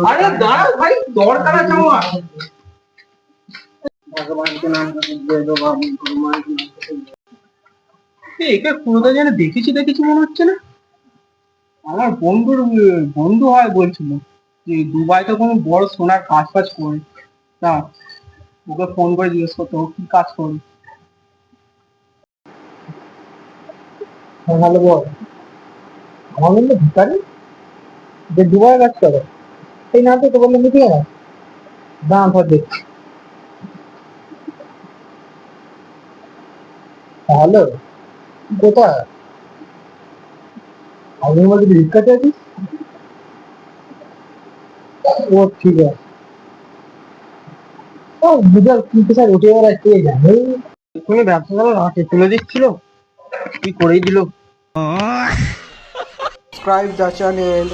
আরে দাঁড়াও ভাই, দরকার আছে আমার। একে কোনোটা যেন দেখেছি দেখেছি মনে হচ্ছে না। আমার বন্ধুর বন্ধু হয় বলছিল যে দুবাইতে কোনো বড় সোনার কাজ ফাজ করে। তা ওকে ফোন করে জিজ্ঞেস করতে, ও কি কাজ করে। ভালো বল। আমার বন্ধু ভিকারি যে দুবাই কাজ করে, সেই না তো বললো মিটিয়ে না। দাম ধর দেখছি। ভালো, কোথায়? আমি বলছি ভিক্ষাতে আছিস। ও ঠিক আছে। ও বুঝাল কিন্তু স্যার উঠে বেড়ায় কে জানে। এক্ষুনি ব্যবসা গেল হাতে তুলে দিচ্ছিল, কি করেই দিল। subscribe the channel